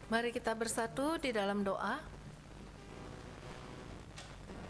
Mari kita bersatu di dalam doa.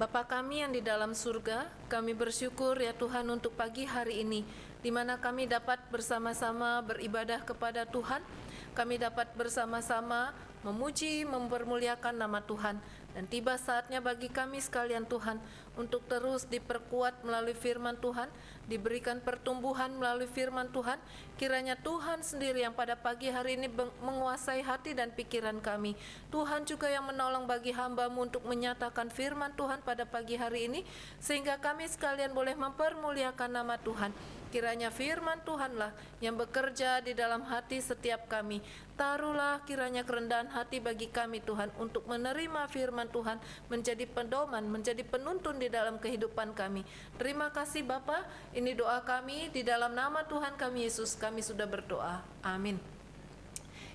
Bapa kami yang di dalam surga, kami bersyukur ya Tuhan untuk pagi hari ini, di mana kami dapat bersama-sama beribadah kepada Tuhan. Kami dapat bersama-sama memuji, mempermuliakan nama Tuhan. Dan tiba saatnya bagi kami sekalian Tuhan, untuk terus diperkuat melalui firman Tuhan, diberikan pertumbuhan melalui firman Tuhan. Kiranya Tuhan sendiri yang pada pagi hari ini menguasai hati dan pikiran kami. Tuhan juga yang menolong bagi hamba-Mu untuk menyatakan firman Tuhan pada pagi hari ini, sehingga kami sekalian boleh mempermuliakan nama Tuhan. Kiranya firman Tuhanlah yang bekerja di dalam hati setiap kami. Taruhlah kiranya kerendahan hati bagi kami Tuhan, untuk menerima firman Tuhan menjadi pedoman, menjadi penuntun di dalam kehidupan kami. Terima kasih Bapa, ini doa kami di dalam nama Tuhan kami Yesus, kami sudah berdoa. Amin.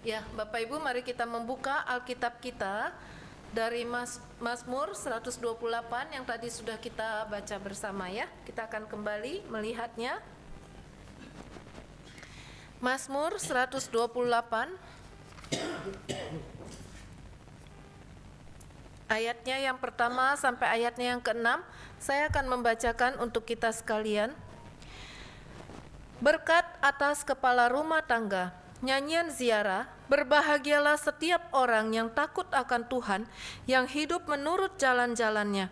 Ya, Bapak Ibu, mari kita membuka Alkitab kita dari Mazmur 128 yang tadi sudah kita baca bersama ya. Kita akan kembali melihatnya. Mazmur 128 ayatnya yang pertama sampai ayatnya yang ke-6. Saya akan membacakan untuk kita sekalian. Berkat atas kepala rumah tangga, nyanyian ziarah, berbahagialah setiap orang yang takut akan Tuhan, yang hidup menurut jalan-jalannya.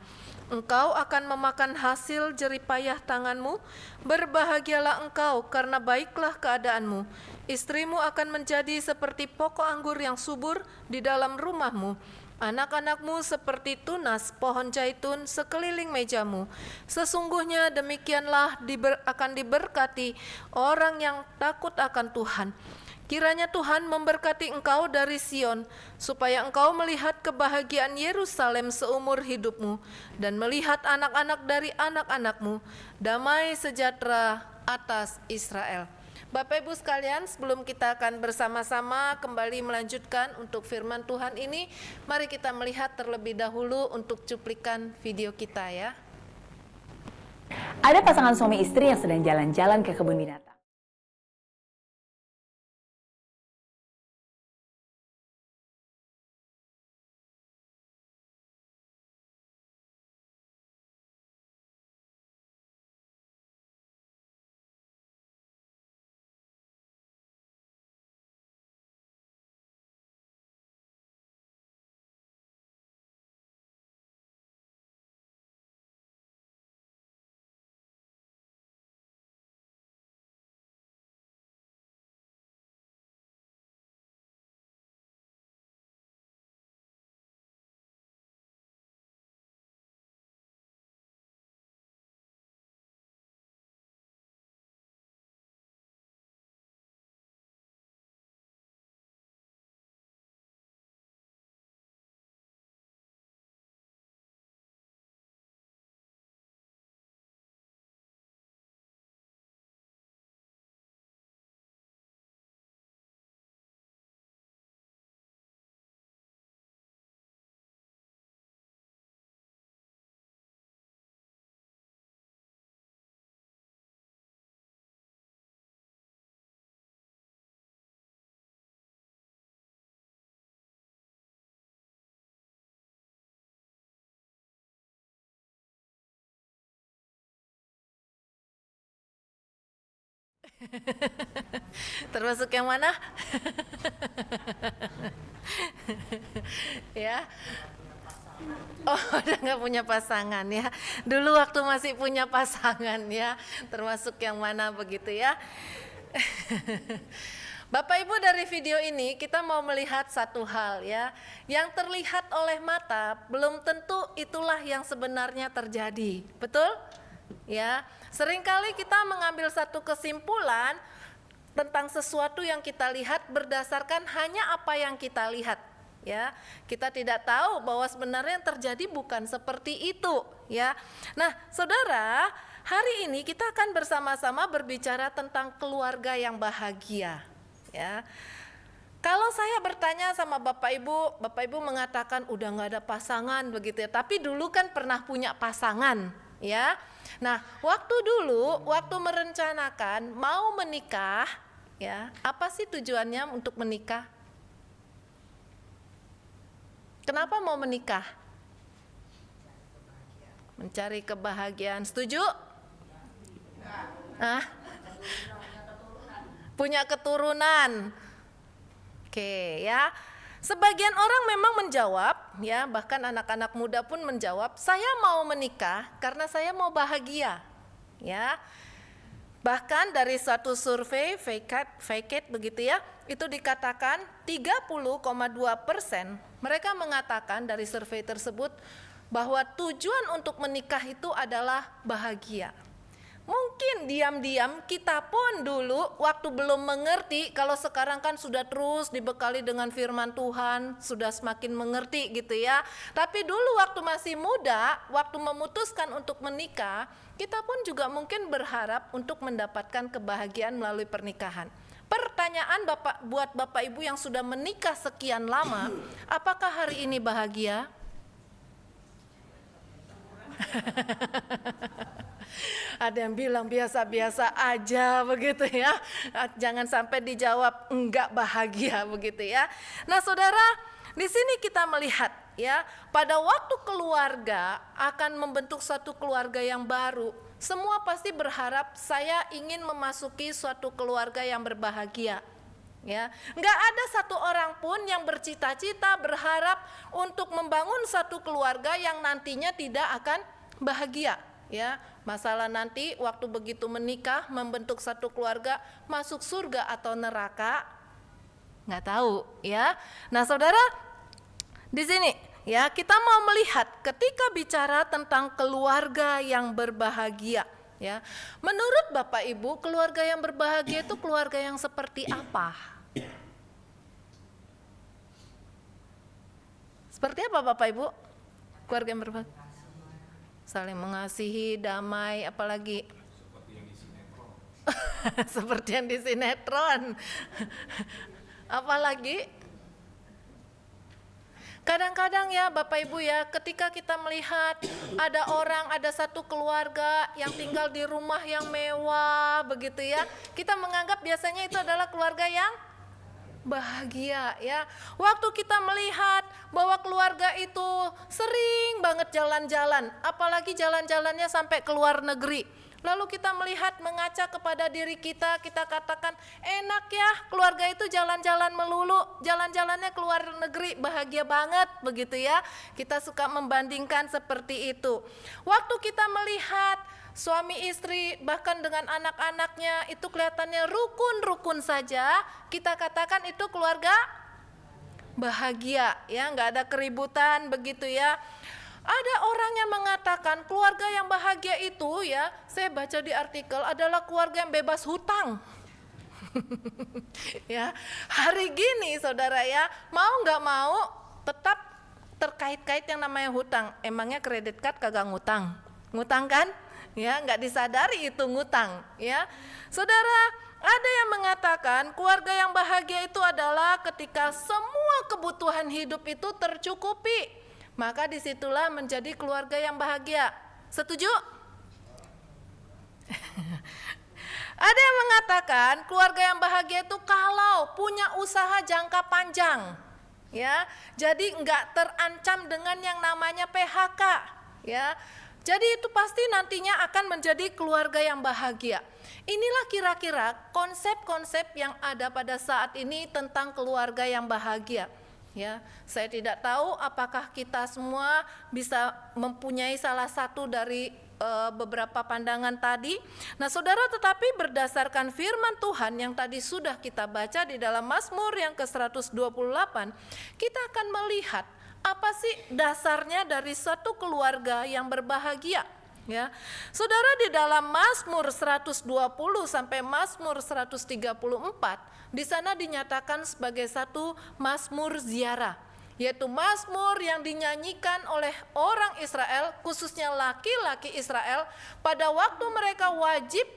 Engkau akan memakan hasil jeripayah tanganmu, berbahagialah engkau karena baiklah keadaanmu. Istrimu akan menjadi seperti pokok anggur yang subur di dalam rumahmu. Anak-anakmu seperti tunas pohon zaitun sekeliling mejamu. Sesungguhnya demikianlah akan diberkati orang yang takut akan Tuhan. Kiranya Tuhan memberkati engkau dari Sion, supaya engkau melihat kebahagiaan Yerusalem seumur hidupmu, dan melihat anak-anak dari anak-anakmu, damai sejahtera atas Israel. Bapak Ibu sekalian, sebelum kita akan bersama-sama kembali melanjutkan untuk firman Tuhan ini, mari kita melihat terlebih dahulu untuk cuplikan video kita ya. Ada pasangan suami istri yang sedang jalan-jalan ke kebun binatang. Termasuk yang mana? Ya. Oh, udah nggak punya pasangan ya. Dulu waktu masih punya pasangan ya. Termasuk yang mana begitu ya. Bapak Ibu, dari video ini kita mau melihat satu hal ya. Yang terlihat oleh mata belum tentu itulah yang sebenarnya terjadi. Betul? Ya. Seringkali kita mengambil satu kesimpulan tentang sesuatu yang kita lihat berdasarkan hanya apa yang kita lihat. Ya, kita tidak tahu bahwa sebenarnya yang terjadi bukan seperti itu ya. Nah, saudara, hari ini kita akan bersama-sama berbicara tentang keluarga yang bahagia ya. Kalau saya bertanya sama Bapak Ibu mengatakan udah nggak ada pasangan begitu ya, tapi dulu kan pernah punya pasangan ya. Nah, waktu merencanakan mau menikah ya, apa sih tujuannya untuk menikah? Kenapa mau menikah? Mencari kebahagiaan. Setuju? Punya keturunan. Oke ya. Sebagian orang memang menjawab, ya, bahkan anak-anak muda pun menjawab, saya mau menikah karena saya mau bahagia, ya. Bahkan dari suatu survei Fake It begitu ya, itu dikatakan 30,2% mereka mengatakan dari survei tersebut bahwa tujuan untuk menikah itu adalah bahagia. Mungkin diam-diam kita pun dulu waktu belum mengerti, kalau sekarang kan sudah terus dibekali dengan firman Tuhan, sudah semakin mengerti gitu ya. Tapi dulu waktu masih muda, waktu memutuskan untuk menikah, kita pun juga mungkin berharap untuk mendapatkan kebahagiaan melalui pernikahan. Pertanyaan buat Bapak Ibu yang sudah menikah sekian lama, apakah hari ini bahagia? Ada yang bilang biasa-biasa aja begitu ya. Jangan sampai dijawab enggak bahagia begitu ya. Nah, Saudara, di sini kita melihat ya, pada waktu keluarga akan membentuk suatu keluarga yang baru, semua pasti berharap saya ingin memasuki suatu keluarga yang berbahagia. Ya, nggak ada satu orang pun yang bercita-cita berharap untuk membangun satu keluarga yang nantinya tidak akan bahagia. Ya, masalah nanti waktu begitu menikah membentuk satu keluarga masuk surga atau neraka nggak tahu ya. Nah, Saudara, di sini ya kita mau melihat ketika bicara tentang keluarga yang berbahagia ya. Menurut Bapak Ibu, keluarga yang berbahagia itu keluarga yang seperti apa? Seperti apa Bapak Ibu? Keluarga yang berbahagia. Saling mengasihi, damai, apalagi seperti yang di sinetron. Apalagi kadang-kadang ya Bapak Ibu ya, ketika kita melihat ada satu keluarga yang tinggal di rumah yang mewah begitu ya, kita menganggap biasanya itu adalah keluarga yang bahagia ya. Waktu kita melihat bahwa keluarga itu sering banget jalan-jalan, apalagi jalan-jalannya sampai ke luar negeri, lalu kita melihat mengaca kepada diri kita, kita katakan enak ya keluarga itu jalan-jalan melulu, jalan-jalannya ke luar negeri bahagia banget begitu ya. Kita suka membandingkan seperti itu. Waktu kita melihat suami istri bahkan dengan anak-anaknya itu kelihatannya rukun-rukun saja, kita katakan itu keluarga bahagia ya, nggak ada keributan begitu ya. Ada orang yang mengatakan keluarga yang bahagia itu ya, saya baca di artikel adalah keluarga yang bebas hutang. Ya, hari gini Saudara ya, mau nggak mau tetap terkait-kait yang namanya hutang. Emangnya kredit card kagak ngutang? Ngutang kan? Ya, nggak disadari itu ngutang ya. Saudara, ada yang mengatakan keluarga yang bahagia itu adalah ketika semua kebutuhan hidup itu tercukupi, maka disitulah menjadi keluarga yang bahagia. Setuju? Ada yang mengatakan keluarga yang bahagia itu kalau punya usaha jangka panjang ya, jadi nggak terancam dengan yang namanya PHK ya. Jadi itu pasti nantinya akan menjadi keluarga yang bahagia. Inilah kira-kira konsep-konsep yang ada pada saat ini tentang keluarga yang bahagia. Ya, saya tidak tahu apakah kita semua bisa mempunyai salah satu dari beberapa pandangan tadi. Nah, Saudara, tetapi berdasarkan firman Tuhan yang tadi sudah kita baca di dalam Mazmur yang ke-128, kita akan melihat apa sih dasarnya dari satu keluarga yang berbahagia ya. Saudara, di dalam Mazmur 120 sampai Mazmur 134 di sana dinyatakan sebagai satu Mazmur ziarah, yaitu Mazmur yang dinyanyikan oleh orang Israel, khususnya laki-laki Israel pada waktu mereka wajib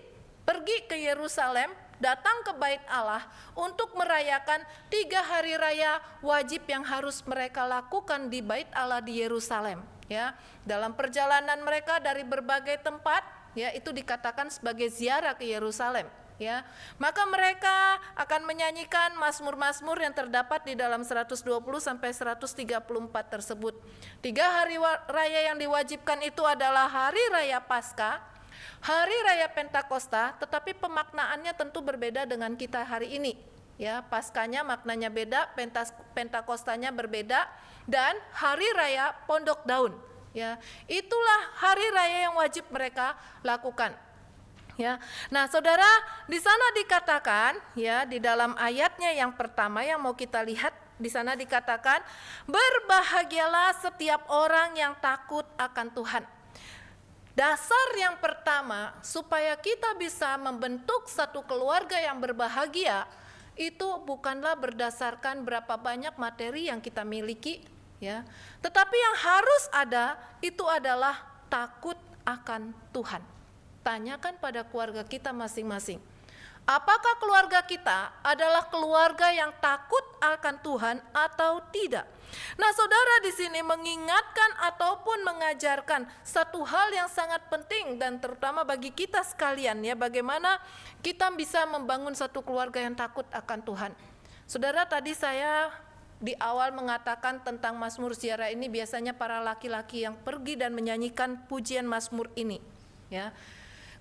pergi ke Yerusalem, datang ke bait Allah untuk merayakan 3 hari raya wajib yang harus mereka lakukan di bait Allah di Yerusalem ya. Dalam perjalanan mereka dari berbagai tempat ya, itu dikatakan sebagai ziarah ke Yerusalem. ya. Maka mereka akan menyanyikan mazmur-mazmur yang terdapat di dalam 120 sampai 134 tersebut. 3 hari raya yang diwajibkan itu adalah hari raya Paskah, hari raya Pentakosta, tetapi pemaknaannya tentu berbeda dengan kita hari ini. Ya, Paskahnya maknanya beda, Pentakostanya berbeda, dan hari raya Pondok Daun. Ya, itulah hari raya yang wajib mereka lakukan. Ya, nah saudara, di sana dikatakan, ya, di dalam ayatnya yang pertama yang mau kita lihat, di sana dikatakan, berbahagialah setiap orang yang takut akan Tuhan. Dasar yang pertama supaya kita bisa membentuk satu keluarga yang berbahagia itu bukanlah berdasarkan berapa banyak materi yang kita miliki, ya, tetapi yang harus ada itu adalah takut akan Tuhan. Tanyakan pada keluarga kita masing-masing, apakah keluarga kita adalah keluarga yang takut akan Tuhan atau tidak? Nah, saudara di sini mengingatkan ataupun mengajarkan satu hal yang sangat penting dan terutama bagi kita sekalian, ya, bagaimana kita bisa membangun satu keluarga yang takut akan Tuhan. Saudara, tadi saya di awal mengatakan tentang Mazmur Ziarah ini biasanya para laki-laki yang pergi dan menyanyikan pujian Mazmur ini, ya.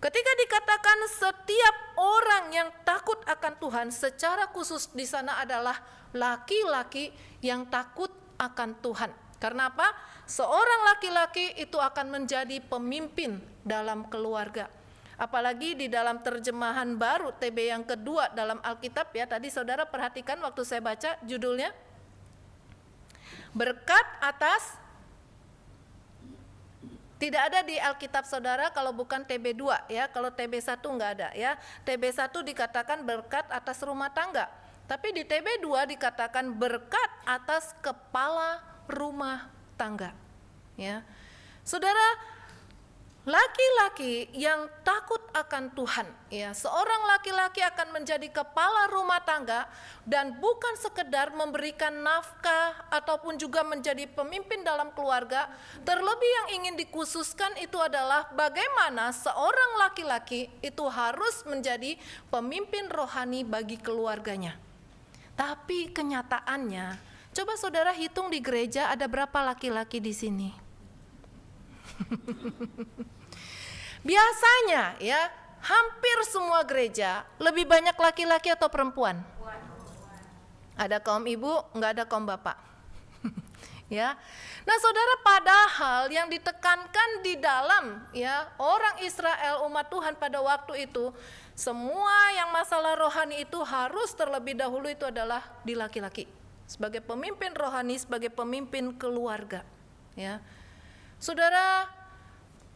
Ketika dikatakan setiap orang yang takut akan Tuhan, secara khusus di sana adalah laki-laki yang takut akan Tuhan. Karena apa? Seorang laki-laki itu akan menjadi pemimpin dalam keluarga. Apalagi di dalam terjemahan baru TB yang kedua dalam Alkitab, ya, tadi saudara perhatikan waktu saya baca judulnya, berkat atas. Tidak ada di Alkitab saudara kalau bukan TB2, ya. Kalau TB1 enggak ada, ya. TB1 dikatakan berkat atas rumah tangga. Tapi di TB2 dikatakan berkat atas kepala rumah tangga, ya. Saudara, laki-laki yang takut akan Tuhan, ya, seorang laki-laki akan menjadi kepala rumah tangga dan bukan sekedar memberikan nafkah ataupun juga menjadi pemimpin dalam keluarga. Terlebih yang ingin dikhususkan itu adalah bagaimana seorang laki-laki itu harus menjadi pemimpin rohani bagi keluarganya. Tapi kenyataannya, coba saudara hitung di gereja ada berapa laki-laki di sini? Biasanya, ya, hampir semua gereja lebih banyak laki-laki atau perempuan? Ada kaum ibu, enggak ada kaum bapak. Ya. Nah, saudara, padahal yang ditekankan di dalam, ya, orang Israel umat Tuhan pada waktu itu, semua yang masalah rohani itu harus terlebih dahulu itu adalah di laki-laki. Sebagai pemimpin rohani, sebagai pemimpin keluarga, ya. Saudara,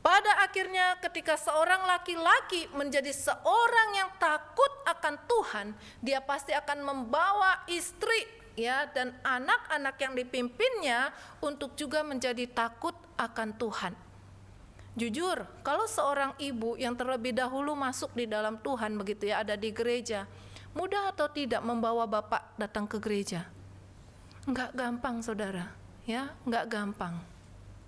pada akhirnya ketika seorang laki-laki menjadi seorang yang takut akan Tuhan, dia pasti akan membawa istri, ya, dan anak-anak yang dipimpinnya untuk juga menjadi takut akan Tuhan. Jujur, kalau seorang ibu yang terlebih dahulu masuk di dalam Tuhan begitu, ya, ada di gereja, mudah atau tidak membawa bapak datang ke gereja? Enggak gampang, saudara, ya, enggak gampang.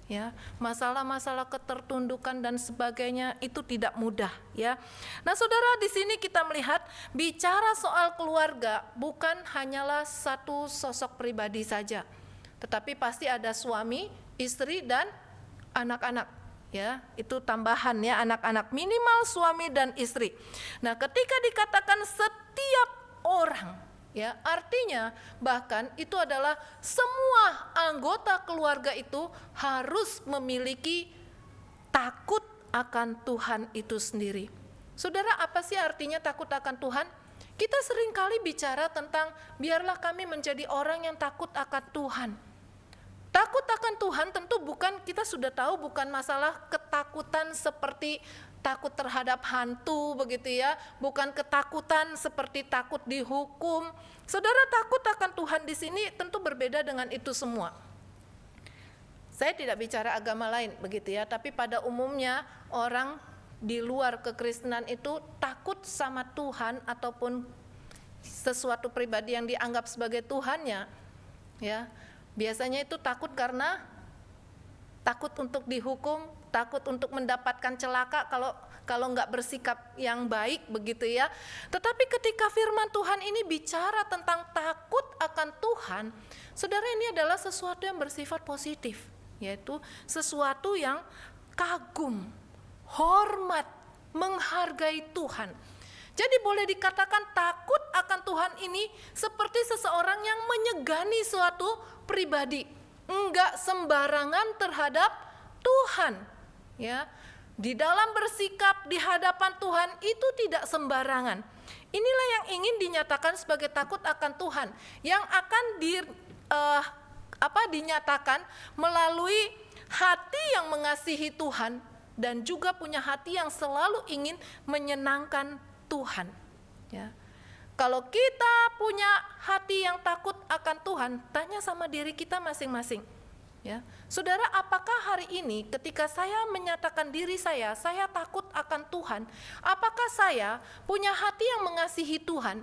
Ya, masalah-masalah ketertundukan dan sebagainya itu tidak mudah, ya. Nah, saudara, di sini kita melihat bicara soal keluarga bukan hanyalah satu sosok pribadi saja, tetapi pasti ada suami, istri, dan anak-anak, ya. Itu tambahan, ya, anak-anak, minimal suami dan istri. Nah, ketika dikatakan setiap orang, ya, artinya bahkan itu adalah semua anggota keluarga itu harus memiliki takut akan Tuhan itu sendiri. Saudara, apa sih artinya takut akan Tuhan? Kita seringkali bicara tentang biarlah kami menjadi orang yang takut akan Tuhan. Takut akan Tuhan tentu bukan, kita sudah tahu, bukan masalah ketakutan seperti takut terhadap hantu begitu, ya, bukan ketakutan seperti takut dihukum. Saudara, takut akan Tuhan di sini tentu berbeda dengan itu semua. Saya tidak bicara agama lain begitu, ya, tapi pada umumnya orang di luar kekristenan itu takut sama Tuhan ataupun sesuatu pribadi yang dianggap sebagai Tuhannya, ya. Biasanya itu takut karena takut untuk dihukum, takut untuk mendapatkan celaka. Kalau kalau nggak bersikap yang baik begitu ya. Tetapi ketika firman Tuhan ini bicara tentang takut akan Tuhan, saudara, ini adalah sesuatu yang bersifat positif, yaitu sesuatu yang kagum, hormat, menghargai Tuhan. Jadi boleh dikatakan takut akan Tuhan ini seperti seseorang yang menyegani suatu pribadi, enggak sembarangan terhadap Tuhan, ya. Di dalam bersikap di hadapan Tuhan itu tidak sembarangan. Inilah yang ingin dinyatakan sebagai takut akan Tuhan, yang akan dinyatakan melalui hati yang mengasihi Tuhan dan juga punya hati yang selalu ingin menyenangkan Tuhan, ya. Kalau kita punya hati yang takut akan Tuhan, tanya sama diri kita masing-masing, ya. Saudara, apakah hari ini ketika saya menyatakan diri saya takut akan Tuhan, apakah saya punya hati yang mengasihi Tuhan?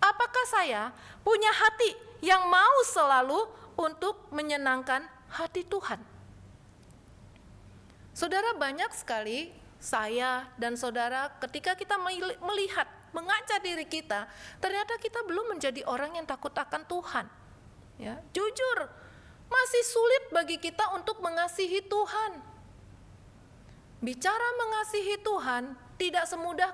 Apakah saya punya hati yang mau selalu untuk menyenangkan hati Tuhan? Saudara, banyak sekali saya dan saudara ketika kita melihat, mengaca diri kita, ternyata kita belum menjadi orang yang takut akan Tuhan, ya. Jujur, masih sulit bagi kita untuk mengasihi Tuhan. Bicara mengasihi Tuhan tidak semudah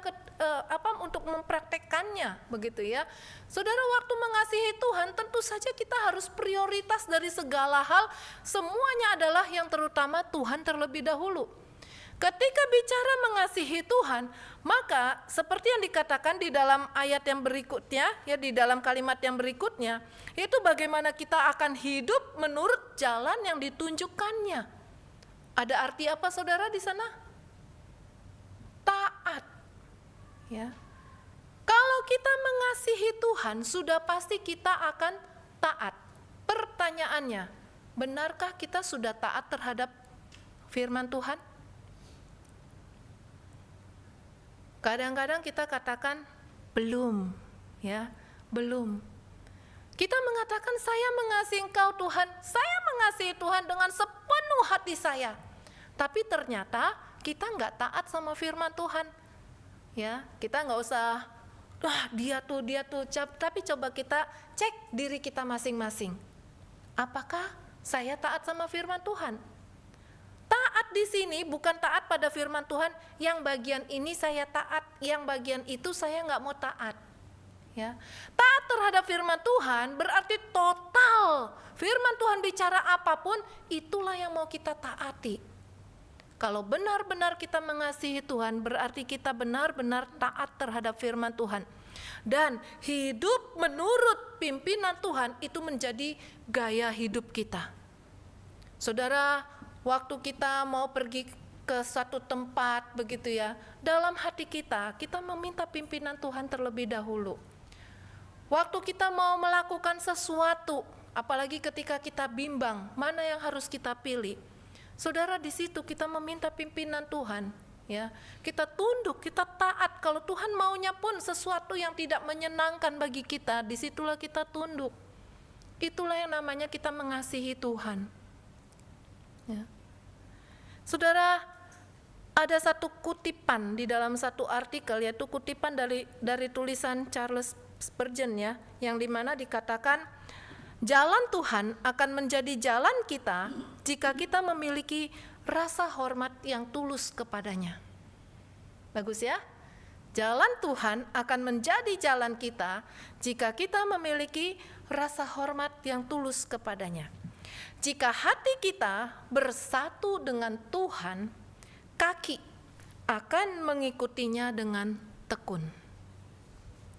untuk mempraktekkannya, begitu ya. Saudara, waktu mengasihi Tuhan tentu saja kita harus prioritas dari segala hal, semuanya adalah yang terutama Tuhan terlebih dahulu. Ketika bicara mengasihi Tuhan, maka seperti yang dikatakan di dalam ayat yang berikutnya, ya, di dalam kalimat yang berikutnya, itu bagaimana kita akan hidup menurut jalan yang ditunjukkannya. Ada arti apa, saudara, di sana? Taat, ya. Kalau kita mengasihi Tuhan, sudah pasti kita akan taat. Pertanyaannya, benarkah kita sudah taat terhadap firman Tuhan? Kadang-kadang kita katakan belum, ya, belum. Kita mengatakan saya mengasihi Engkau Tuhan, saya mengasihi Tuhan dengan sepenuh hati saya. Tapi ternyata kita nggak taat sama firman Tuhan, ya. Kita nggak usah, wah dia tuh, tapi coba kita cek diri kita masing-masing. Apakah saya taat sama firman Tuhan? Taat di sini bukan taat pada firman Tuhan, yang bagian ini saya taat, yang bagian itu saya nggak mau taat, ya. Taat terhadap firman Tuhan berarti total. Firman Tuhan bicara apapun, itulah yang mau kita taati. Kalau benar-benar kita mengasihi Tuhan, berarti kita benar-benar taat terhadap firman Tuhan. Dan hidup menurut pimpinan Tuhan itu menjadi gaya hidup kita. Saudara, waktu kita mau pergi ke satu tempat begitu ya, dalam hati kita meminta pimpinan Tuhan terlebih dahulu. Waktu kita mau melakukan sesuatu, apalagi ketika kita bimbang, mana yang harus kita pilih. Saudara, di situ kita meminta pimpinan Tuhan, ya. Kita tunduk, kita taat. Kalau Tuhan maunya pun sesuatu yang tidak menyenangkan bagi kita, disitulah kita tunduk. Itulah yang namanya kita mengasihi Tuhan, ya. Saudara, ada satu kutipan di dalam satu artikel, yaitu kutipan dari tulisan Charles Spurgeon, ya, yang dimana dikatakan jalan Tuhan akan menjadi jalan kita jika kita memiliki rasa hormat yang tulus kepadanya. Bagus ya? Jalan Tuhan akan menjadi jalan kita jika kita memiliki rasa hormat yang tulus kepadanya. Jika hati kita bersatu dengan Tuhan, kaki akan mengikutinya dengan tekun,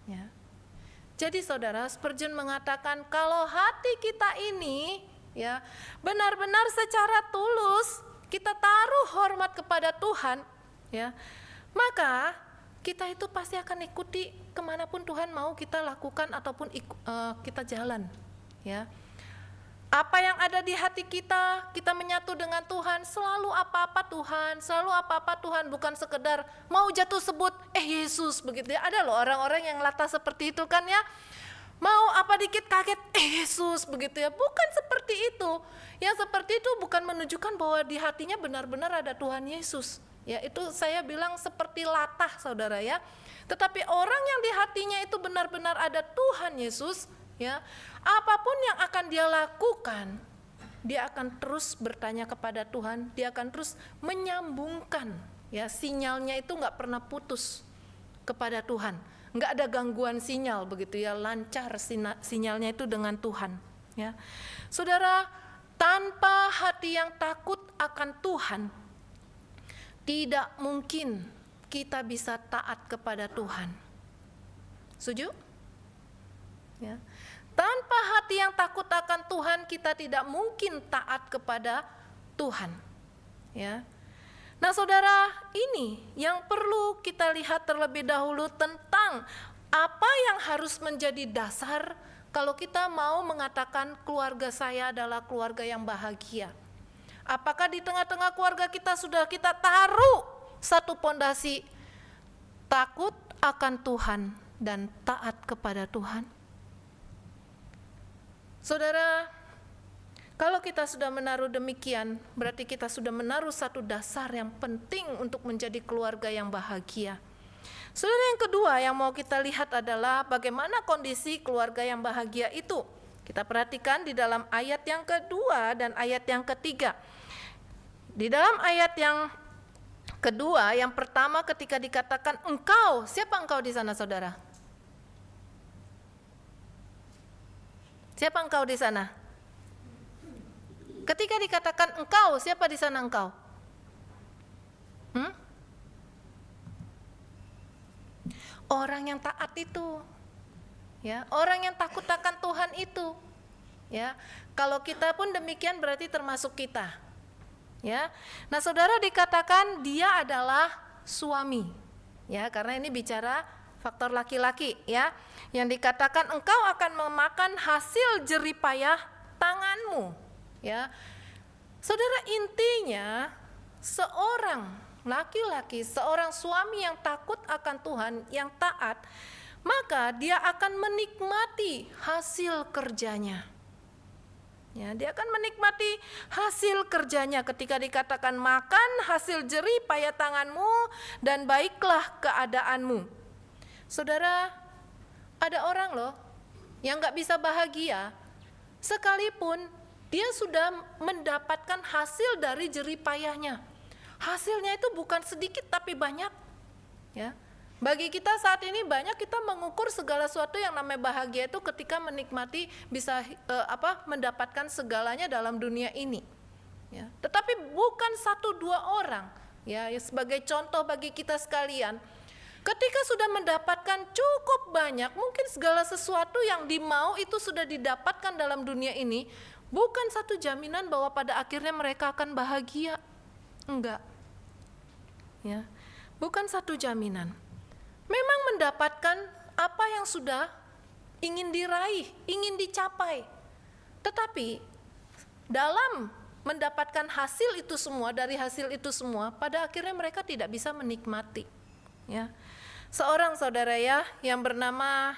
ya. Jadi saudara, Spurgeon mengatakan kalau hati kita ini, ya, benar-benar secara tulus kita taruh hormat kepada Tuhan, ya, maka kita itu pasti akan ikuti kemanapun Tuhan mau kita lakukan ataupun kita jalan, ya. Apa yang ada di hati kita menyatu dengan Tuhan, selalu apa-apa Tuhan, bukan sekedar mau jatuh sebut, Yesus, begitu ya. Ada loh orang-orang yang latah seperti itu kan ya, mau apa dikit kaget, Yesus, begitu ya. Bukan seperti itu. Yang seperti itu bukan menunjukkan bahwa di hatinya benar-benar ada Tuhan Yesus, Ya, itu saya bilang seperti latah, saudara ya. Tetapi orang yang di hatinya itu benar-benar ada Tuhan Yesus, ya, apapun yang akan dia lakukan, dia akan terus bertanya kepada Tuhan, dia akan terus menyambungkan, ya, sinyalnya itu nggak pernah putus kepada Tuhan, nggak ada gangguan sinyal begitu ya, lancar sinyalnya itu dengan Tuhan, ya. Saudara, tanpa hati yang takut akan Tuhan, tidak mungkin kita bisa taat kepada Tuhan. Setuju? Ya. Tanpa hati yang takut akan Tuhan, kita tidak mungkin taat kepada Tuhan. Ya. Nah, saudara, ini yang perlu kita lihat terlebih dahulu tentang apa yang harus menjadi dasar kalau kita mau mengatakan keluarga saya adalah keluarga yang bahagia. Apakah di tengah-tengah keluarga kita sudah kita taruh satu pondasi takut akan Tuhan dan taat kepada Tuhan? Saudara, kalau kita sudah menaruh demikian, berarti kita sudah menaruh satu dasar yang penting untuk menjadi keluarga yang bahagia. Saudara, yang kedua yang mau kita lihat adalah bagaimana kondisi keluarga yang bahagia itu. Kita perhatikan di dalam ayat yang kedua dan ayat yang ketiga. Di dalam ayat yang kedua, yang pertama ketika dikatakan engkau, siapa engkau di sana, saudara? Siapa engkau di sana? Ketika dikatakan engkau, siapa di sana engkau? Orang yang taat itu, ya, orang yang takut akan Tuhan itu, ya. Kalau kita pun demikian berarti termasuk kita, ya. Nah, saudara, dikatakan dia adalah suami, ya, karena ini bicara faktor laki-laki, ya. Yang dikatakan engkau akan memakan hasil jeripayah tanganmu, ya. Saudara, intinya seorang laki-laki, seorang suami yang takut akan Tuhan, yang taat, maka dia akan menikmati hasil kerjanya. Ya, dia akan menikmati hasil kerjanya ketika dikatakan makan hasil jerih payah tanganmu dan baiklah keadaanmu. Saudara, ada orang loh yang gak bisa bahagia sekalipun dia sudah mendapatkan hasil dari jerih payahnya. Hasilnya itu bukan sedikit tapi banyak, ya. Bagi kita saat ini banyak kita mengukur segala sesuatu yang namanya bahagia itu ketika menikmati bisa mendapatkan segalanya dalam dunia ini, ya. Tetapi bukan satu dua orang, ya, sebagai contoh bagi kita sekalian. Ketika sudah mendapatkan cukup banyak, mungkin segala sesuatu yang dimau itu sudah didapatkan dalam dunia ini, bukan satu jaminan bahwa pada akhirnya mereka akan bahagia. Enggak, ya, bukan satu jaminan. Memang mendapatkan apa yang sudah ingin diraih, ingin dicapai, tetapi dalam mendapatkan hasil itu semua, dari hasil itu semua, pada akhirnya mereka tidak bisa menikmati, ya. Seorang saudara ya yang bernama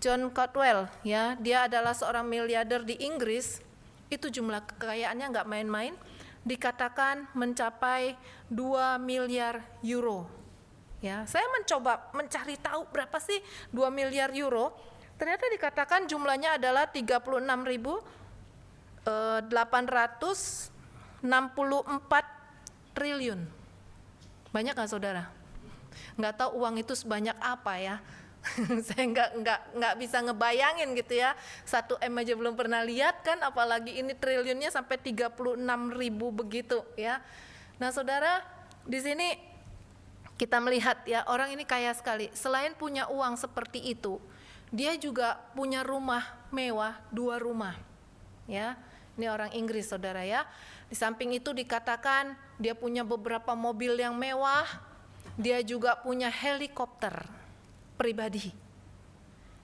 John Cotwell, ya, dia adalah seorang miliarder di Inggris. Itu jumlah kekayaannya nggak main-main, dikatakan mencapai 2 miliar euro. Ya, saya mencoba mencari tahu berapa sih 2 miliar euro. Ternyata dikatakan jumlahnya adalah 36.864 triliun. Banyak nggak, saudara? Nggak tahu uang itu sebanyak apa ya. Saya nggak bisa ngebayangin gitu ya. 1 M aja belum pernah lihat kan, apalagi ini triliunnya sampai 36.000 begitu ya. Nah, saudara, di sini kita melihat ya, orang ini kaya sekali. Selain punya uang seperti itu, dia juga punya rumah mewah, 2 rumah. Ya, ini orang Inggris, saudara ya. Di samping itu dikatakan dia punya beberapa mobil yang mewah. Dia juga punya helikopter pribadi.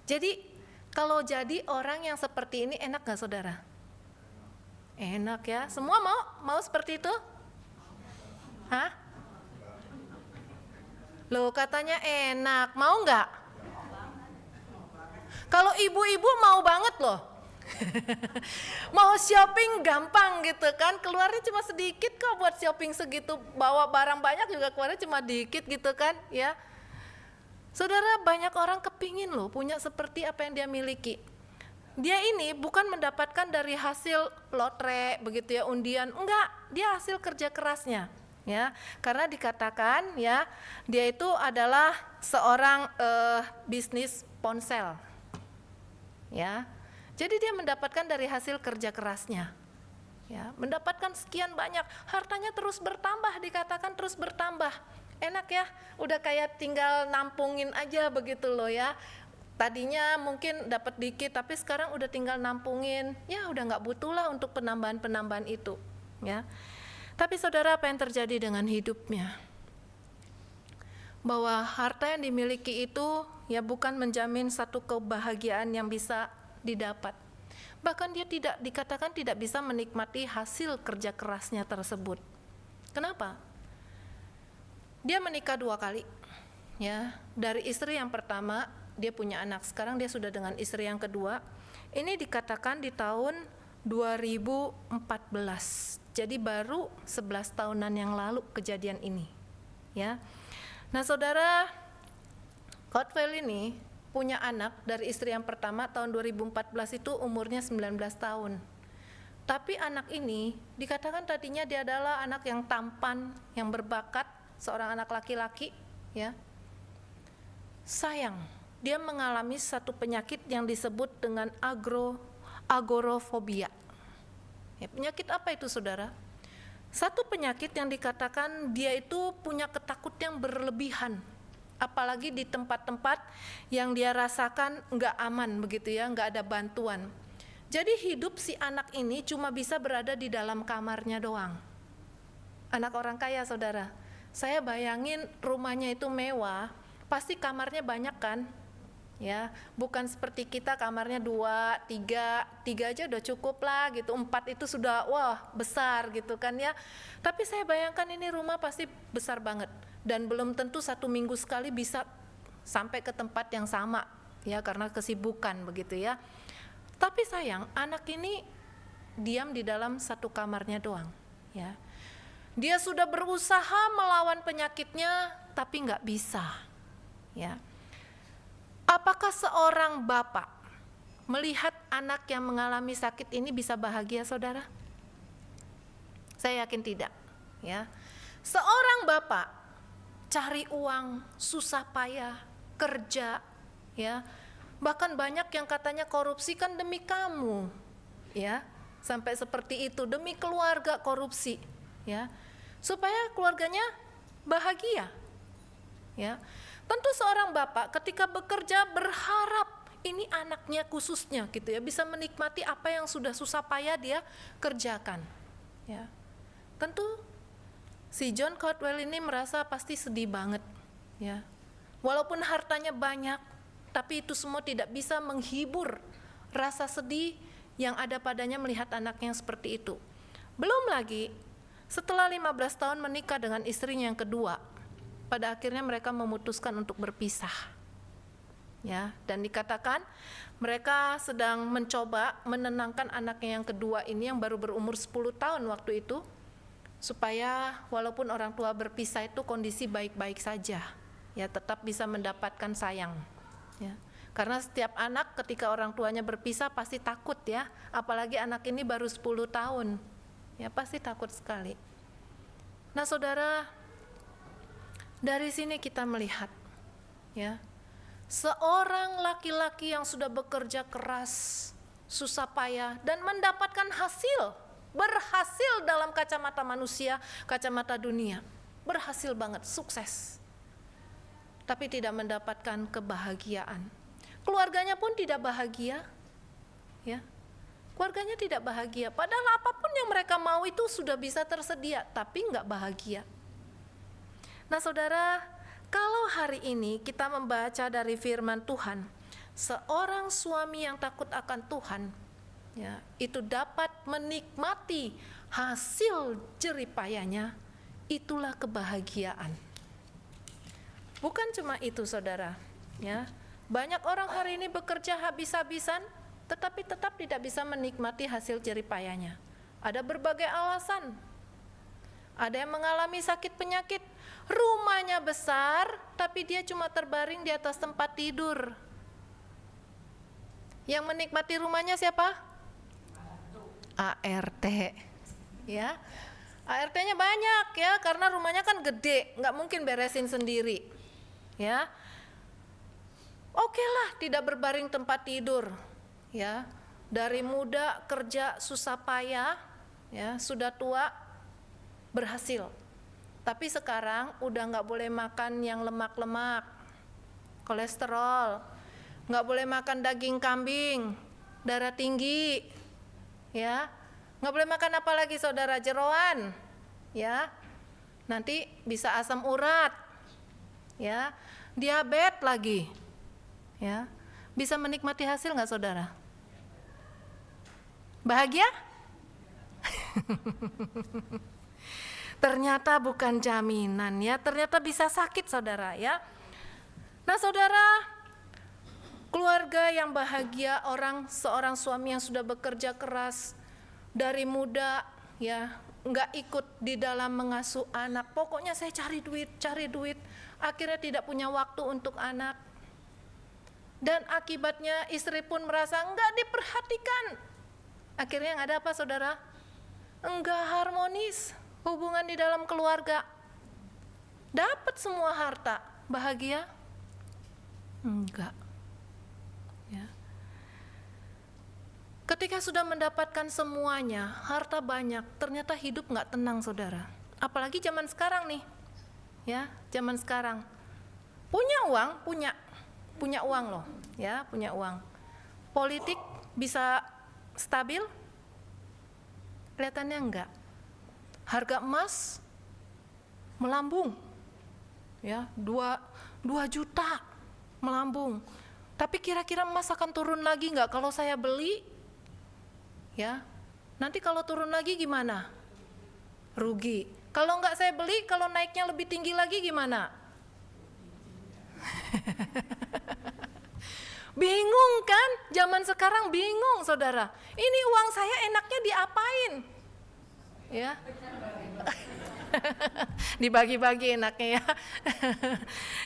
Jadi kalau jadi orang yang seperti ini enak gak, saudara? Enak ya. Semua mau seperti itu? Hah? Loh, katanya enak. Mau gak? Kalau ibu-ibu mau banget loh. Mau shopping gampang gitu kan, keluarnya cuma sedikit kok buat shopping segitu, bawa barang banyak juga keluarnya cuma dikit gitu kan ya. Saudara, banyak orang kepingin loh punya seperti apa yang dia miliki. Dia ini bukan mendapatkan dari hasil lotre begitu ya, undian, enggak, dia hasil kerja kerasnya ya. Karena dikatakan ya, dia itu adalah seorang bisnis ponsel ya. Jadi dia mendapatkan dari hasil kerja kerasnya ya, mendapatkan sekian banyak, hartanya terus bertambah, dikatakan terus bertambah. Enak ya, udah kayak tinggal nampungin aja begitu loh ya. Tadinya mungkin dapat dikit, tapi sekarang udah tinggal nampungin, ya udah nggak butuh lah untuk penambahan-penambahan itu ya. Tapi saudara, apa yang terjadi dengan hidupnya? Bahwa harta yang dimiliki itu ya bukan menjamin satu kebahagiaan yang bisa didapat. Bahkan dia dikatakan tidak bisa menikmati hasil kerja kerasnya tersebut. Kenapa? Dia menikah 2 kali ya. Dari istri yang pertama dia punya anak, sekarang dia sudah dengan istri yang kedua. Ini dikatakan di tahun 2014. Jadi baru 11 tahunan yang lalu kejadian ini ya. Nah saudara, Cotwell ini punya anak dari istri yang pertama tahun 2014 itu umurnya 19 tahun. Tapi anak ini dikatakan tadinya dia adalah anak yang tampan, yang berbakat, seorang anak laki-laki ya. Sayang, dia mengalami satu penyakit yang disebut dengan agorafobia. Ya, penyakit apa itu saudara? Satu penyakit yang dikatakan dia itu punya ketakut yang berlebihan, apalagi di tempat-tempat yang dia rasakan nggak aman begitu ya, nggak ada bantuan. Jadi hidup si anak ini cuma bisa berada di dalam kamarnya doang. Anak orang kaya saudara, saya bayangin rumahnya itu mewah, pasti kamarnya banyak kan? Ya, bukan seperti kita kamarnya 2, 3 aja udah cukup lah gitu, 4 itu sudah wah besar gitu kan ya. Tapi saya bayangkan ini rumah pasti besar banget dan belum tentu 1 minggu sekali bisa sampai ke tempat yang sama ya, karena kesibukan begitu ya. Tapi sayang, anak ini diam di dalam satu kamarnya doang ya. Dia sudah berusaha melawan penyakitnya tapi nggak bisa ya. Apakah seorang bapak melihat anak yang mengalami sakit ini bisa bahagia saudara? Saya yakin tidak ya. Seorang bapak cari uang, susah payah, kerja ya. Bahkan banyak yang katanya korupsi kan demi kamu ya. Sampai seperti itu, demi keluarga korupsi ya. Supaya keluarganya bahagia ya. Tentu seorang bapak ketika bekerja berharap ini anaknya khususnya gitu ya bisa menikmati apa yang sudah susah payah dia kerjakan ya. Tentu si John Cotwell ini merasa pasti sedih banget ya. Walaupun hartanya banyak, tapi itu semua tidak bisa menghibur rasa sedih yang ada padanya melihat anaknya yang seperti itu. Belum lagi setelah 15 tahun menikah dengan istrinya yang kedua, pada akhirnya mereka memutuskan untuk berpisah ya, dan dikatakan mereka sedang mencoba menenangkan anaknya yang kedua ini yang baru berumur 10 tahun waktu itu, supaya walaupun orang tua berpisah itu kondisi baik-baik saja ya, tetap bisa mendapatkan sayang ya. Karena setiap anak ketika orang tuanya berpisah pasti takut ya, apalagi anak ini baru 10 tahun ya, pasti takut sekali. Nah saudara, dari sini kita melihat ya, seorang laki-laki yang sudah bekerja keras, susah payah dan mendapatkan hasil, berhasil dalam kacamata manusia, kacamata dunia, berhasil banget, sukses. Tapi tidak mendapatkan kebahagiaan. Keluarganya pun tidak bahagia ya. Keluarganya tidak bahagia, padahal apapun yang mereka mau itu sudah bisa tersedia, tapi nggak bahagia. Nah saudara, kalau hari ini kita membaca dari firman Tuhan, seorang suami yang takut akan Tuhan ya, itu dapat menikmati hasil jerih payahnya, itulah kebahagiaan. Bukan cuma itu saudara ya, banyak orang hari ini bekerja habis-habisan tetapi tetap tidak bisa menikmati hasil jerih payahnya. Ada berbagai alasan. Ada yang mengalami sakit penyakit, rumahnya besar, tapi dia cuma terbaring di atas tempat tidur. Yang menikmati rumahnya siapa? ART. Ya, ART-nya banyak ya, karena rumahnya kan gede, nggak mungkin beresin sendiri. Ya, oke lah, tidak berbaring tempat tidur. Ya, dari muda kerja susah payah, ya sudah tua berhasil. Tapi sekarang udah nggak boleh makan yang lemak-lemak, kolesterol, nggak boleh makan daging kambing, darah tinggi, ya, nggak boleh makan apa lagi saudara, jeroan, ya, nanti bisa asam urat, ya, diabetes lagi, ya, bisa menikmati hasil nggak saudara? Bahagia? Ternyata bukan jaminan ya, ternyata bisa sakit saudara ya. Nah saudara, keluarga yang bahagia, seorang suami yang sudah bekerja keras dari muda ya, nggak ikut di dalam mengasuh anak, pokoknya saya cari duit, akhirnya tidak punya waktu untuk anak. Dan akibatnya istri pun merasa nggak diperhatikan. Akhirnya yang ada apa saudara? Enggak harmonis hubungan di dalam keluarga. Dapat semua harta, bahagia? Enggak. Ya. Ketika sudah mendapatkan semuanya, harta banyak, ternyata hidup enggak tenang saudara. Apalagi zaman sekarang nih. Ya, zaman sekarang. Punya uang, punya uang loh, ya, punya uang. Politik bisa stabil? Kelihatannya enggak. Harga emas melambung, ya 2 juta melambung. Tapi kira-kira emas akan turun lagi nggak kalau saya beli? Ya, nanti kalau turun lagi gimana? Rugi. Kalau nggak saya beli, kalau naiknya lebih tinggi lagi gimana? Bingung kan? Zaman sekarang bingung saudara. Ini uang saya enaknya diapain? Ya, dibagi-bagi enaknya ya.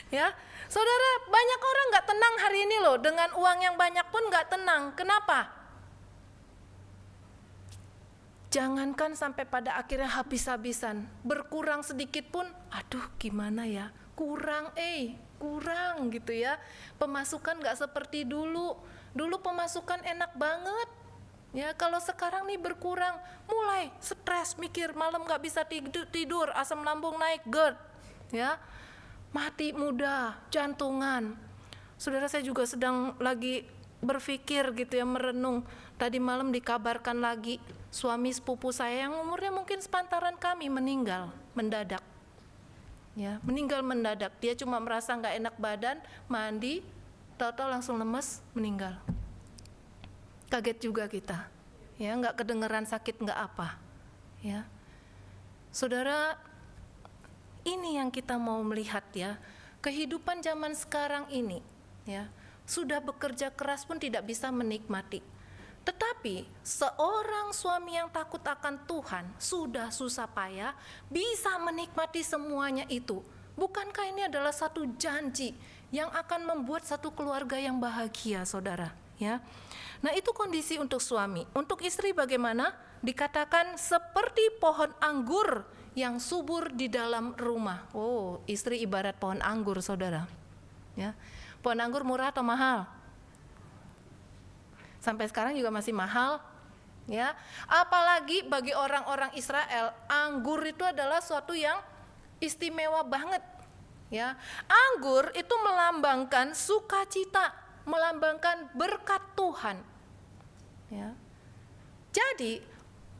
Ya, saudara, banyak orang nggak tenang hari ini loh, dengan uang yang banyak pun nggak tenang. Kenapa? Jangankan sampai pada akhirnya habis-habisan, berkurang sedikit pun, aduh gimana ya, kurang gitu ya. Pemasukan nggak seperti dulu. Dulu pemasukan enak banget. Ya, kalau sekarang nih berkurang, mulai stres, mikir malam nggak bisa tidur, asam lambung naik, GERD, ya, mati muda, jantungan. Saudara, saya juga sedang lagi berpikir gitu ya, merenung. Tadi malam dikabarkan lagi suami sepupu saya yang umurnya mungkin sepantaran kami meninggal mendadak. Ya, meninggal mendadak. Dia cuma merasa nggak enak badan, mandi, tahu-tahu langsung lemes, meninggal. Kaget juga kita, ya, nggak kedengeran sakit nggak apa, ya. Saudara, ini yang kita mau melihat ya, kehidupan zaman sekarang ini, ya, sudah bekerja keras pun tidak bisa menikmati. Tetapi seorang suami yang takut akan Tuhan sudah susah payah bisa menikmati semuanya itu. Bukankah ini adalah satu janji yang akan membuat satu keluarga yang bahagia, saudara? Ya. Nah, itu kondisi untuk suami. Untuk istri bagaimana? Dikatakan seperti pohon anggur yang subur di dalam rumah. Oh, istri ibarat pohon anggur, saudara. Ya. Pohon anggur murah atau mahal? Sampai sekarang juga masih mahal, ya. Apalagi bagi orang-orang Israel, anggur itu adalah suatu yang istimewa banget, ya. Anggur itu melambangkan sukacita, melambangkan berkat Tuhan, ya. Jadi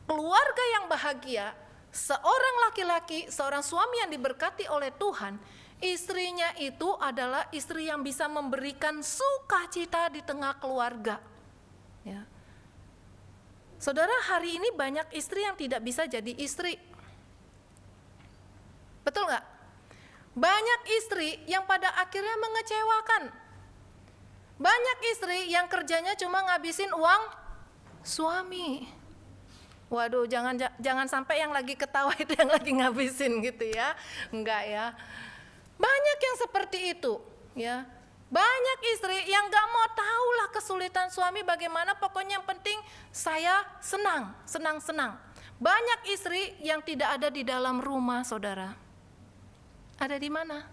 keluarga yang bahagia, seorang laki-laki, seorang suami yang diberkati oleh Tuhan, istrinya itu adalah istri yang bisa memberikan sukacita di tengah keluarga. Ya. Saudara, hari ini banyak istri yang tidak bisa jadi istri. Betul nggak? Banyak istri yang pada akhirnya mengecewakan. Banyak istri yang kerjanya cuma ngabisin uang suami. Waduh, jangan sampai yang lagi ketawa itu yang lagi ngabisin gitu ya. Enggak ya. Banyak yang seperti itu ya. Banyak istri yang gak mau tahulah kesulitan suami bagaimana, pokoknya yang penting saya senang. Banyak istri yang tidak ada di dalam rumah, saudara. Ada di mana?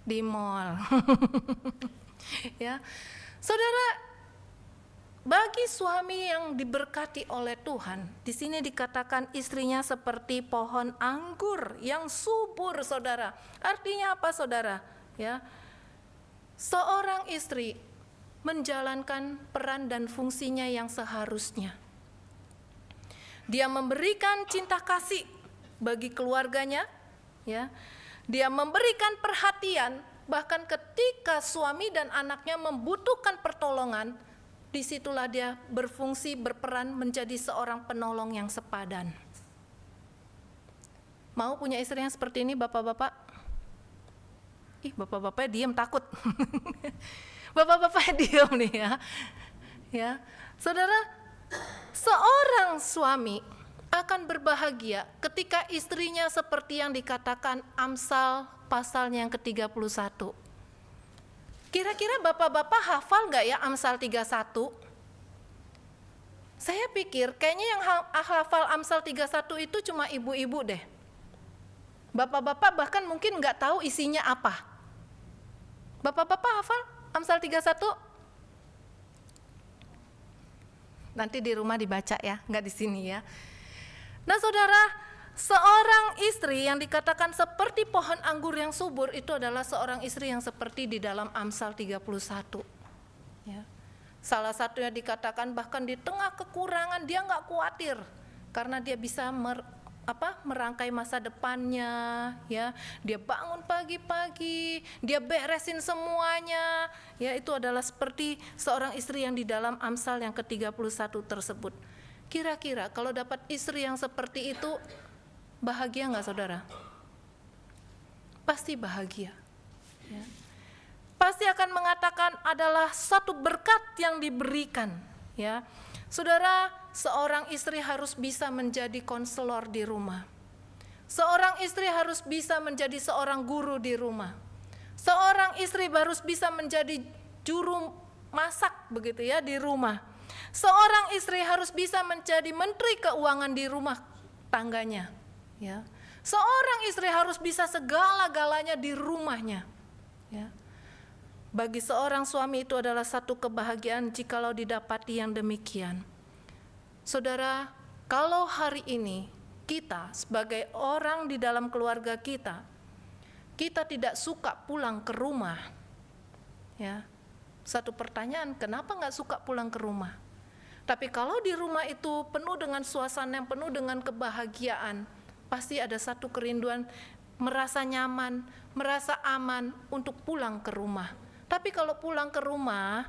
Di mall. Ya, saudara, bagi suami yang diberkati oleh Tuhan, di sini dikatakan istrinya seperti pohon anggur yang subur, saudara. Artinya apa, saudara? Ya, seorang istri menjalankan peran dan fungsinya yang seharusnya. Dia memberikan cinta kasih bagi keluarganya, ya. Dia memberikan perhatian. Bahkan ketika suami dan anaknya membutuhkan pertolongan, disitulah dia berfungsi, berperan menjadi seorang penolong yang sepadan. Mau punya istri yang seperti ini, bapak-bapak? Bapak-bapak diam takut. Bapak-bapak diam nih ya. Ya, saudara, seorang suami akan berbahagia ketika istrinya seperti yang dikatakan Amsal pasalnya yang ke-31. Kira-kira bapak-bapak hafal gak ya Amsal 31? Saya pikir kayaknya yang hafal Amsal 31 itu cuma ibu-ibu deh. Bapak-bapak bahkan mungkin gak tahu isinya apa. Bapak-bapak hafal Amsal 31? Nanti di rumah dibaca ya, gak di sini ya. Nah saudara, seorang istri yang dikatakan seperti pohon anggur yang subur itu adalah seorang istri yang seperti di dalam Amsal 31. Ya. Salah satunya dikatakan bahkan di tengah kekurangan dia nggak khawatir karena dia bisa merangkai masa depannya, ya. Dia bangun pagi-pagi, dia beresin semuanya. Ya, itu adalah seperti seorang istri yang di dalam Amsal yang ke-31 tersebut. Kira-kira kalau dapat istri yang seperti itu, bahagia nggak saudara? Pasti bahagia. Ya. Pasti akan mengatakan adalah satu berkat yang diberikan. Ya, saudara, seorang istri harus bisa menjadi konselor di rumah. Seorang istri harus bisa menjadi seorang guru di rumah. Seorang istri harus bisa menjadi juru masak begitu ya di rumah. Seorang istri harus bisa menjadi menteri keuangan di rumah tangganya. Ya. Seorang istri harus bisa segala-galanya di rumahnya. Ya. Bagi seorang suami itu adalah satu kebahagiaan jikalau didapati yang demikian. Saudara, kalau hari ini kita sebagai orang di dalam keluarga kita tidak suka pulang ke rumah. Ya. Satu pertanyaan, kenapa nggak suka pulang ke rumah? Tapi kalau di rumah itu penuh dengan suasana yang penuh dengan kebahagiaan, pasti ada satu kerinduan, merasa nyaman, merasa aman untuk pulang ke rumah. Tapi kalau pulang ke rumah,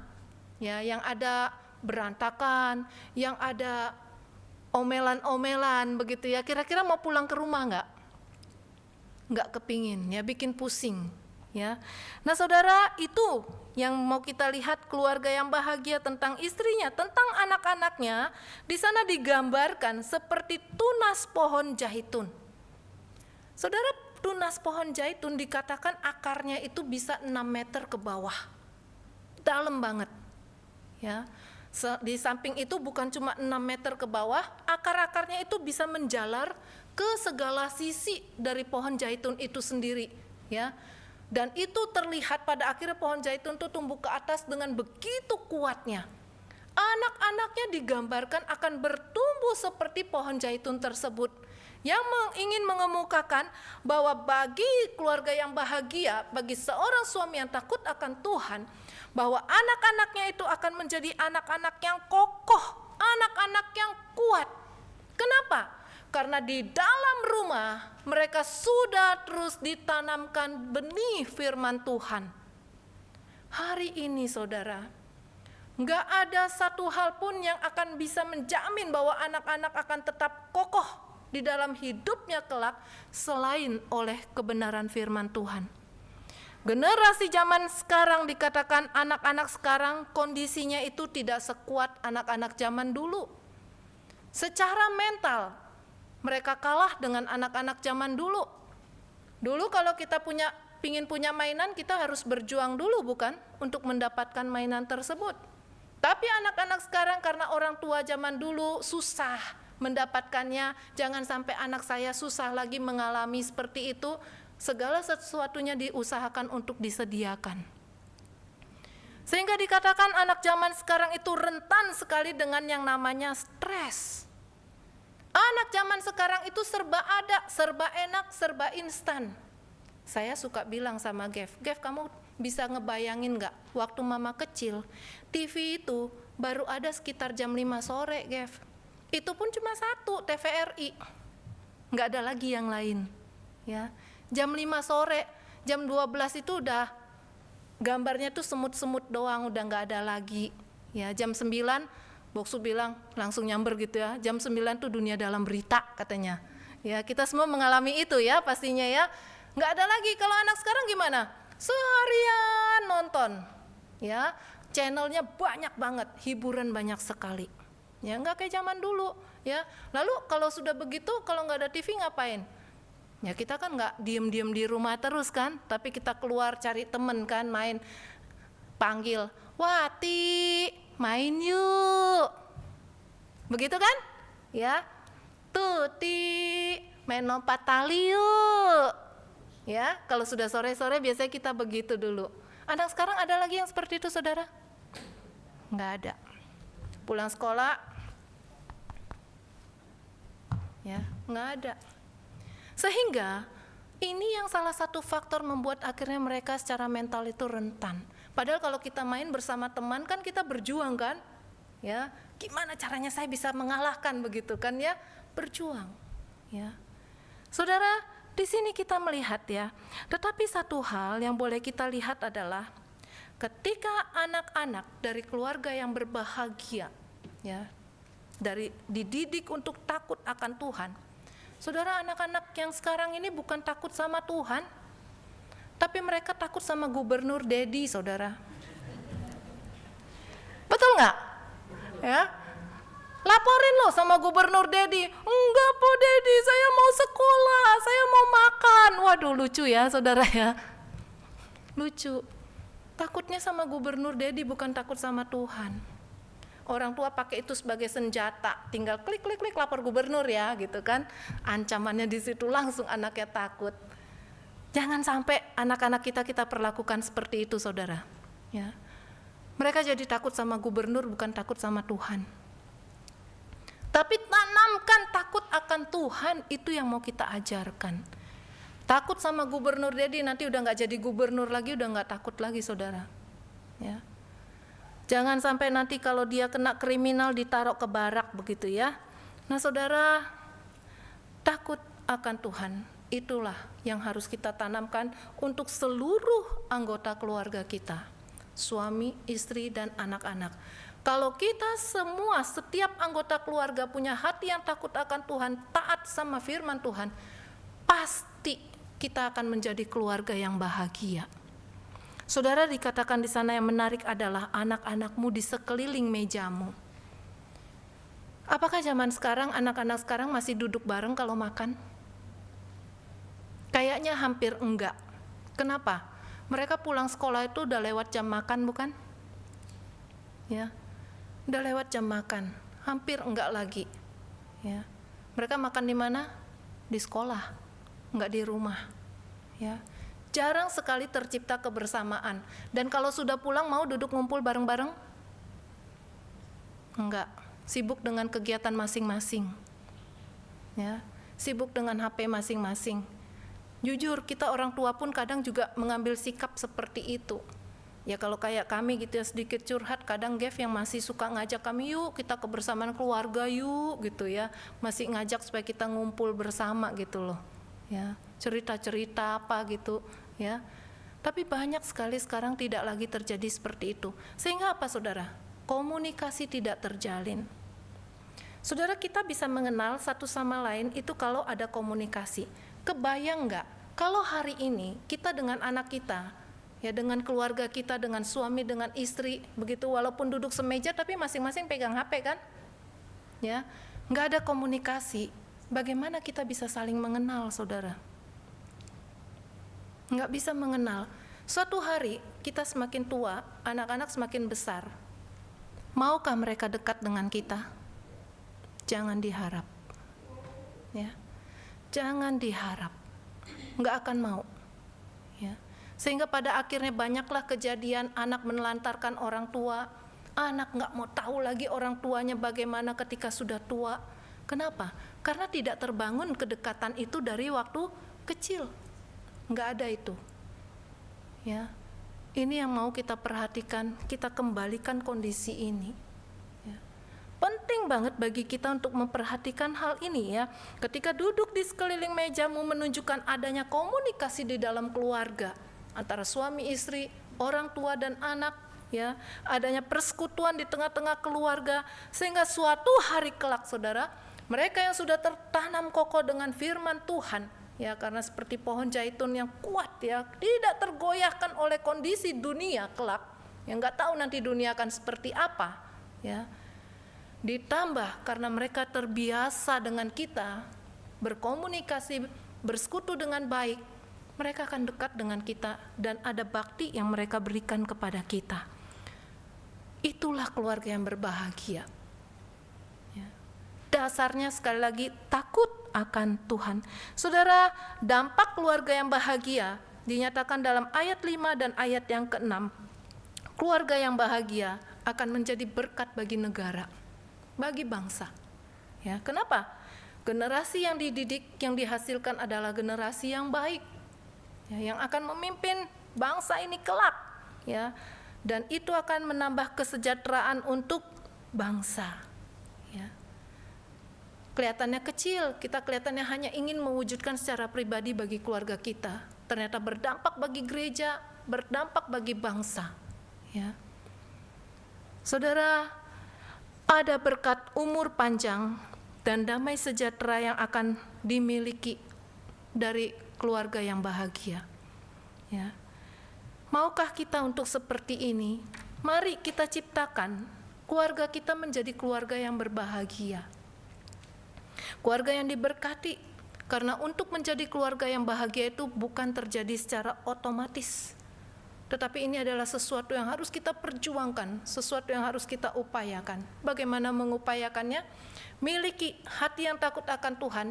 ya yang ada berantakan, yang ada omelan-omelan begitu ya, kira-kira mau pulang ke rumah nggak? Nggak kepingin, ya bikin pusing. Ya, nah saudara, itu yang mau kita lihat keluarga yang bahagia tentang istrinya, tentang anak-anaknya. Di sana digambarkan seperti tunas pohon zaitun. Saudara, tunas pohon zaitun dikatakan akarnya itu bisa 6 meter ke bawah, dalam banget. Ya, di samping itu bukan cuma 6 meter ke bawah, akar-akarnya itu bisa menjalar ke segala sisi dari pohon zaitun itu sendiri. Ya. Dan itu terlihat pada akhirnya pohon zaitun itu tumbuh ke atas dengan begitu kuatnya. Anak-anaknya digambarkan akan bertumbuh seperti pohon zaitun tersebut, yang ingin mengemukakan bahwa bagi keluarga yang bahagia, bagi seorang suami yang takut akan Tuhan, bahwa anak-anaknya itu akan menjadi anak-anak yang kokoh, anak-anak yang kuat. Kenapa? Karena di dalam rumah mereka sudah terus ditanamkan benih firman Tuhan. Hari ini saudara, nggak ada satu hal pun yang akan bisa menjamin bahwa anak-anak akan tetap kokoh di dalam hidupnya kelak selain oleh kebenaran firman Tuhan. Generasi zaman sekarang dikatakan anak-anak sekarang kondisinya itu tidak sekuat anak-anak zaman dulu. Secara mental mereka kalah dengan anak-anak zaman dulu. Dulu kalau kita pingin punya mainan, kita harus berjuang dulu bukan untuk mendapatkan mainan tersebut. Tapi anak-anak sekarang karena orang tua zaman dulu susah mendapatkannya, jangan sampai anak saya susah lagi mengalami seperti itu. Segala sesuatunya diusahakan untuk disediakan. Sehingga dikatakan anak zaman sekarang itu rentan sekali dengan yang namanya stres. Anak zaman sekarang itu serba ada, serba enak, serba instan. Saya suka bilang sama Gev, kamu bisa ngebayangin gak waktu mama kecil, TV itu baru ada sekitar jam 5 sore, Gev. Itu pun cuma satu, TVRI. Nggak ada lagi yang lain. Ya. Jam 5 sore, jam 12 itu udah gambarnya tuh semut-semut doang, udah nggak ada lagi. Ya, jam 9, Boksu bilang langsung nyamber gitu ya. Jam 9 tuh dunia dalam berita katanya. Ya, kita semua mengalami itu ya pastinya ya. Nggak ada lagi. Kalau anak sekarang gimana? Seharian nonton. Ya, channelnya banyak banget, hiburan banyak sekali. Ya, nggak kayak zaman dulu. Ya, lalu kalau sudah begitu, kalau nggak ada TV ngapain? Ya kita kan nggak diem-diem di rumah terus kan, tapi kita keluar cari temen kan, main, panggil, Wati, main yuk, begitu kan? Ya, Tuti, main lompat tali yuk. Ya, kalau sudah sore-sore biasanya kita begitu dulu. Anak sekarang ada lagi yang seperti itu, saudara? Nggak ada. Pulang sekolah, ya nggak ada. Sehingga ini yang salah satu faktor membuat akhirnya mereka secara mental itu rentan. Padahal kalau kita main bersama teman kan kita berjuang kan, ya gimana caranya saya bisa mengalahkan begitu kan ya, berjuang. Ya, saudara, di sini kita melihat ya. Tetapi satu hal yang boleh kita lihat adalah ketika anak-anak dari keluarga yang berbahagia, ya, dididik untuk takut akan Tuhan. Saudara, anak-anak yang sekarang ini bukan takut sama Tuhan, tapi mereka takut sama gubernur Dedi, saudara. Betul nggak? Ya, laporin loh sama gubernur Dedi. Enggak po Dedi, saya mau sekolah, saya mau makan. Waduh, lucu ya saudara ya. Lucu. Takutnya sama gubernur Dedi, bukan takut sama Tuhan. Orang tua pakai itu sebagai senjata, tinggal klik lapor gubernur ya gitu kan. Ancamannya di situ langsung anaknya takut. Jangan sampai anak-anak kita perlakukan seperti itu, saudara. Ya. Mereka jadi takut sama gubernur, bukan takut sama Tuhan. Tapi tanamkan takut akan Tuhan, itu yang mau kita ajarkan. Takut sama gubernur Dedi, nanti udah nggak jadi gubernur lagi, udah nggak takut lagi, saudara. Ya. Jangan sampai nanti kalau dia kena kriminal ditaruh ke barak begitu ya. Nah saudara, takut akan Tuhan itulah yang harus kita tanamkan untuk seluruh anggota keluarga kita, suami, istri, dan anak-anak. Kalau kita semua, setiap anggota keluarga punya hati yang takut akan Tuhan, taat sama firman Tuhan, pasti kita akan menjadi keluarga yang bahagia. Saudara, dikatakan di sana yang menarik adalah anak-anakmu di sekeliling mejamu. Apakah zaman sekarang anak-anak sekarang masih duduk bareng kalau makan? Kayaknya hampir enggak. Kenapa? Mereka pulang sekolah itu udah lewat jam makan bukan? Ya, udah lewat jam makan. Hampir enggak lagi. Ya, mereka makan di mana? Di sekolah, enggak di rumah. Ya. Jarang sekali tercipta kebersamaan. Dan kalau sudah pulang mau duduk ngumpul bareng-bareng? Enggak, sibuk dengan kegiatan masing-masing. Ya, sibuk dengan HP masing-masing. Jujur, kita orang tua pun kadang juga mengambil sikap seperti itu. Ya kalau kayak kami gitu ya, sedikit curhat, kadang Gev yang masih suka ngajak kami, yuk kita kebersamaan keluarga yuk gitu ya. Masih ngajak supaya kita ngumpul bersama gitu loh. Ya, cerita-cerita apa gitu ya. Tapi banyak sekali sekarang tidak lagi terjadi seperti itu. Sehingga apa saudara? Komunikasi tidak terjalin. Saudara, kita bisa mengenal satu sama lain itu kalau ada komunikasi. Kebayang nggak kalau hari ini kita dengan anak kita Ya, dengan keluarga kita, dengan suami, dengan istri, begitu walaupun duduk semeja tapi masing-masing pegang HP kan? Ya, nggak ada komunikasi. Bagaimana kita bisa saling mengenal, saudara? Nggak bisa mengenal. Suatu hari kita semakin tua, anak-anak semakin besar. Maukah mereka dekat dengan kita? Jangan diharap. Ya, jangan diharap. Nggak akan mau. Ya. Sehingga pada akhirnya banyaklah kejadian anak menelantarkan orang tua. Anak nggak mau tahu lagi orang tuanya bagaimana ketika sudah tua. Kenapa? Karena tidak terbangun kedekatan itu dari waktu kecil. Nggak ada itu. Ya, ini yang mau kita perhatikan, kita kembalikan kondisi ini. Ya. Penting banget bagi kita untuk memperhatikan hal ini ya. Ketika duduk di sekeliling mejamu menunjukkan adanya komunikasi di dalam keluarga antara suami istri, orang tua dan anak, ya, adanya persekutuan di tengah-tengah keluarga, sehingga suatu hari kelak, saudara, mereka yang sudah tertanam kokoh dengan firman Tuhan, ya, karena seperti pohon zaitun yang kuat, ya, tidak tergoyahkan oleh kondisi dunia kelak, yang nggak tahu nanti dunia akan seperti apa, ya. Ditambah karena mereka terbiasa dengan kita berkomunikasi, bersekutu dengan baik, mereka akan dekat dengan kita dan ada bakti yang mereka berikan kepada kita. Itulah keluarga yang berbahagia. Ya. Dasarnya sekali lagi takut akan Tuhan. Saudara, dampak keluarga yang bahagia dinyatakan dalam ayat 5 dan ayat yang ke-6. Keluarga yang bahagia akan menjadi berkat bagi negara, bagi bangsa. Ya, kenapa? Generasi yang dididik, yang dihasilkan adalah generasi yang baik, ya, yang akan memimpin bangsa ini kelak, ya, dan itu akan menambah kesejahteraan untuk bangsa. Ya. Kelihatannya kecil, kita kelihatannya hanya ingin mewujudkan secara pribadi bagi keluarga kita, ternyata berdampak bagi gereja, berdampak bagi bangsa. Ya. Saudara, ada berkat umur panjang dan damai sejahtera yang akan dimiliki dari keluarga yang bahagia. Ya. Maukah kita untuk seperti ini? Mari kita ciptakan keluarga kita menjadi keluarga yang berbahagia. Keluarga yang diberkati, karena untuk menjadi keluarga yang bahagia itu bukan terjadi secara otomatis. Tetapi ini adalah sesuatu yang harus kita perjuangkan, sesuatu yang harus kita upayakan. Bagaimana mengupayakannya? Miliki hati yang takut akan Tuhan,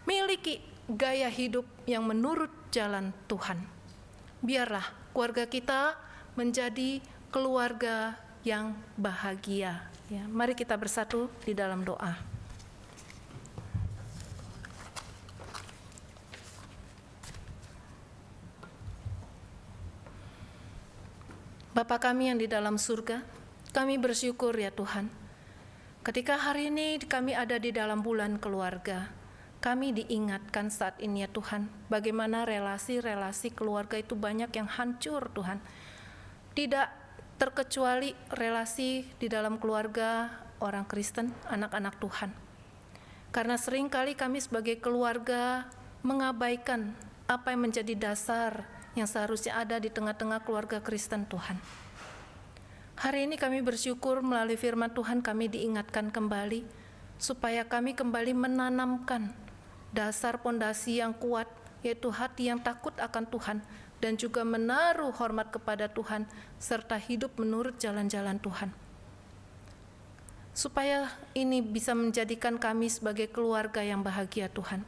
miliki gaya hidup yang menurut jalan Tuhan. Biarlah keluarga kita menjadi keluarga yang bahagia. Ya, mari kita bersatu di dalam doa. Bapa kami yang di dalam surga, kami bersyukur ya Tuhan, ketika hari ini kami ada di dalam bulan keluarga, kami diingatkan saat ini ya Tuhan, bagaimana relasi-relasi keluarga itu banyak yang hancur Tuhan. Tidak terkecuali relasi di dalam keluarga orang Kristen, anak-anak Tuhan. Karena seringkali kami sebagai keluarga mengabaikan apa yang menjadi dasar yang seharusnya ada di tengah-tengah keluarga Kristen Tuhan. Hari ini kami bersyukur melalui firman Tuhan kami diingatkan kembali, supaya kami kembali menanamkan dasar pondasi yang kuat, yaitu hati yang takut akan Tuhan, dan juga menaruh hormat kepada Tuhan, serta hidup menurut jalan-jalan Tuhan. Supaya ini bisa menjadikan kami sebagai keluarga yang bahagia Tuhan.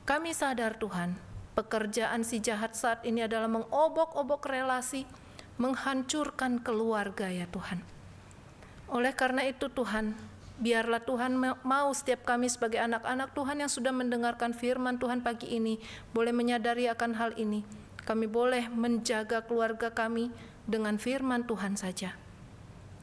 Kami sadar Tuhan, pekerjaan si jahat saat ini adalah mengobok-obok relasi, menghancurkan keluarga ya Tuhan. Oleh karena itu Tuhan, biarlah Tuhan mau setiap kami sebagai anak-anak Tuhan yang sudah mendengarkan firman Tuhan pagi ini, boleh menyadari akan hal ini. Kami boleh menjaga keluarga kami dengan firman Tuhan saja.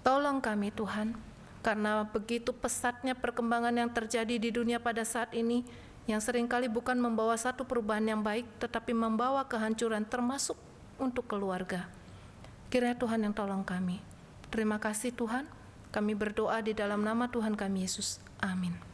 Tolong kami Tuhan, karena begitu pesatnya perkembangan yang terjadi di dunia pada saat ini, yang seringkali bukan membawa satu perubahan yang baik, tetapi membawa kehancuran termasuk untuk keluarga. Kiranya Tuhan yang tolong kami. Terima kasih Tuhan, kami berdoa di dalam nama Tuhan kami Yesus. Amin.